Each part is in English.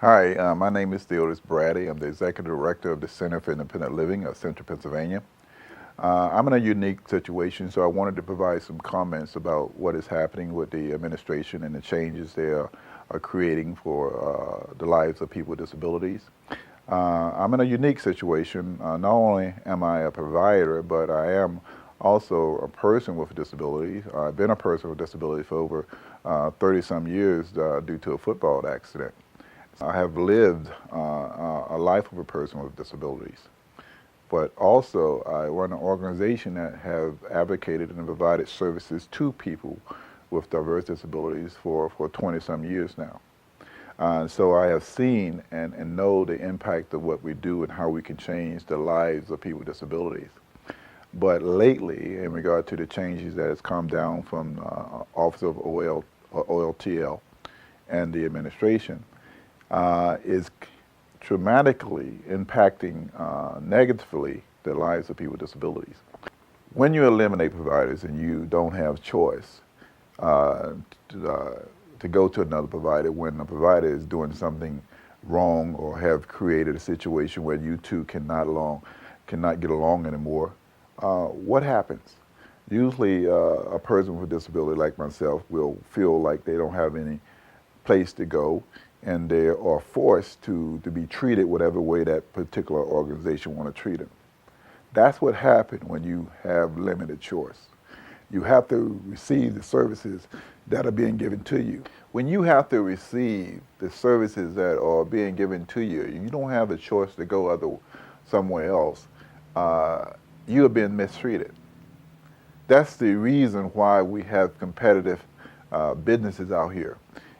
Hi, my name is Theo Braddy. I'm the Executive Director of the Center for Independent Living of Central Pennsylvania. I'm in a unique situation, so I wanted to provide some comments about what is happening with the administration and the changes they are creating for the lives of people with disabilities. I'm in a unique situation. Not only am I a provider, but I am also a person with disabilities. I've been a person with disability for over 30-some years due to a football accident. I have lived a life of a person with disabilities, but also I run an organization that have advocated and provided services to people with diverse disabilities for 20-some years now. So I have seen and know the impact of what we do and how we can change the lives of people with disabilities. But lately, in regard to the changes that has come down from Office of OLTL and the administration, is dramatically impacting negatively the lives of people with disabilities. When you eliminate providers and you don't have choice to go to another provider when the provider is doing something wrong or have created a situation where you two cannot get along anymore, what happens? Usually a person with a disability like myself will feel like they don't have any place to go, and they are forced to be treated whatever way that particular organization want to treat them. That's what happened when you have limited choice. You have to receive the services that are being given to you. When you have to receive the services that are being given to you, you don't have the choice to go somewhere else. You are being mistreated. That's the reason why we have competitive businesses out here.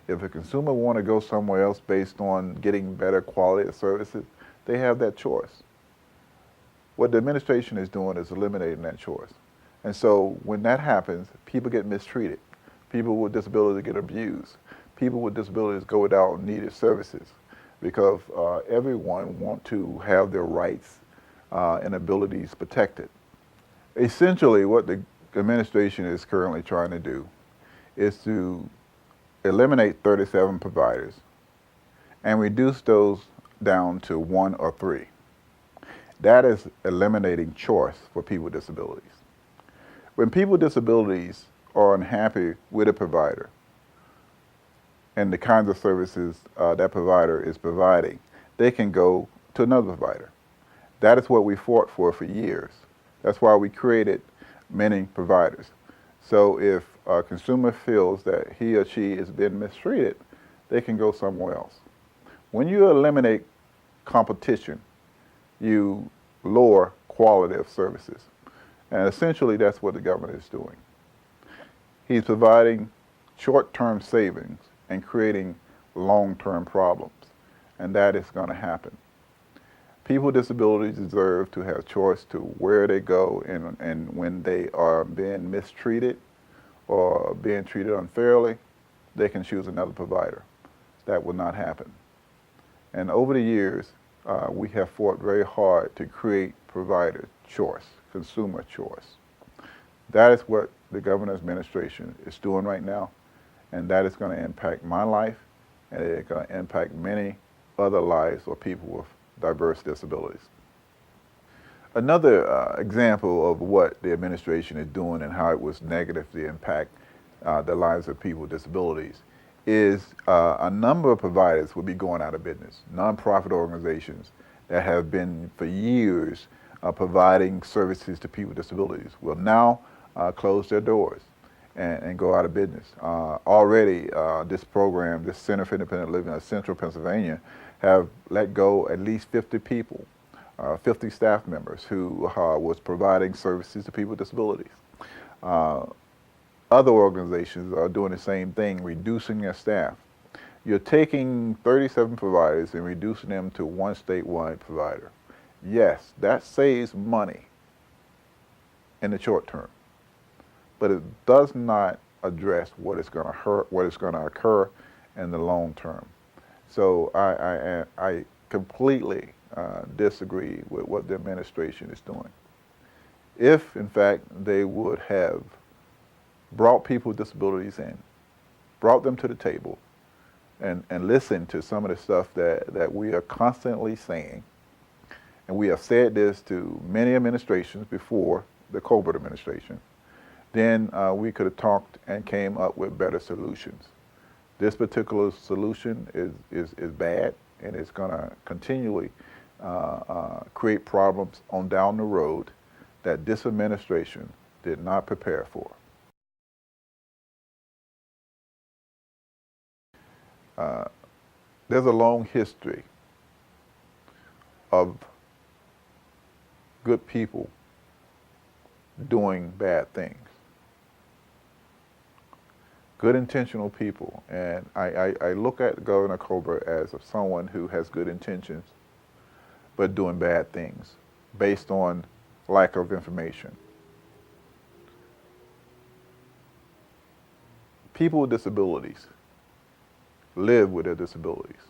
If a consumer want to go somewhere else based on getting better quality of services, they have that choice. What the administration is doing is eliminating that choice. And so when that happens, people get mistreated. People with disabilities get abused. People with disabilities go without needed services because everyone want to have their rights and abilities protected. Essentially, what the administration is currently trying to do is to eliminate 37 providers and reduce those down to 1 or 3. That is eliminating choice for people with disabilities. When people with disabilities are unhappy with a provider and the kinds of services that provider is providing, they can go to another provider. That is what we fought for years. That's why we created many providers. So if a consumer feels that he or she is being mistreated, they can go somewhere else. When you eliminate competition, you lower quality of services. And essentially that's what the government is doing. He's providing short-term savings and creating long-term problems. And that is going to happen. People with disabilities deserve to have choice to where they go and when they are being mistreated or being treated unfairly, they can choose another provider. That will not happen. And over the years, we have fought very hard to create provider choice, consumer choice. That is what the governor's administration is doing right now, and that is going to impact my life, and it's going to impact many other lives of people with diverse disabilities. Another example of what the administration is doing and how it was negatively impact the lives of people with disabilities is a number of providers will be going out of business. Nonprofit organizations that have been for years providing services to people with disabilities will now close their doors and go out of business. Already this program, this Center for Independent Living of Central Pennsylvania, have let go at least 50 people, 50 staff members who was providing services to people with disabilities. Other organizations are doing the same thing, reducing their staff. You're taking 37 providers and reducing them to one statewide provider. Yes, that saves money in the short term, but it does not address what is going to hurt, what is going to occur in the long term. So I completely disagree with what the administration is doing. If, in fact, they would have brought people with disabilities in, brought them to the table, and listen to some of the stuff that we are constantly saying, and we have said this to many administrations before the Corbett administration, then we could have talked and came up with better solutions. This particular solution is bad, and it's going to continually create problems on down the road that this administration did not prepare for. There's a long history of good people doing bad things. Good intentional people, and I look at Governor Corbett as someone who has good intentions but doing bad things based on lack of information. People with disabilities live with their disabilities,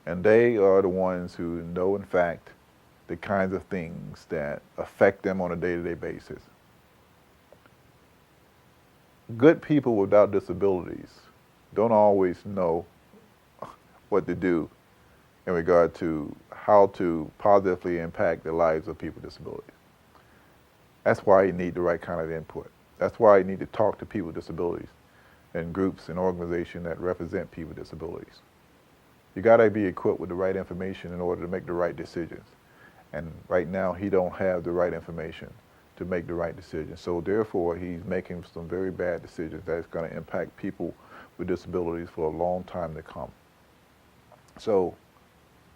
and they are the ones who know, in fact, the kinds of things that affect them on a day-to-day basis. Good people without disabilities don't always know what to do in regard to how to positively impact the lives of people with disabilities. That's why you need the right kind of input. That's why you need to talk to people with disabilities and groups and organizations that represent people with disabilities. You gotta be equipped with the right information in order to make the right decisions. And right now, he don't have the right information to make the right decisions. So therefore, he's making some very bad decisions that's gonna impact people with disabilities for a long time to come. So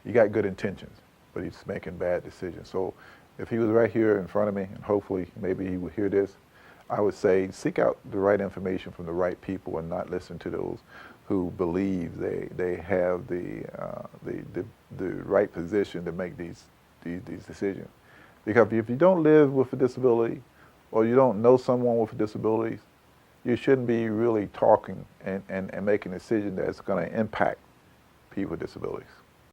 he got good intentions, but he's making bad decisions. So if he was right here in front of me, and hopefully maybe he would hear this, I would say seek out the right information from the right people and not listen to those who believe they have the right position to make these decisions. Because if you don't live with a disability or you don't know someone with a disability, you shouldn't be really talking and making a decision that's going to impact people with disabilities.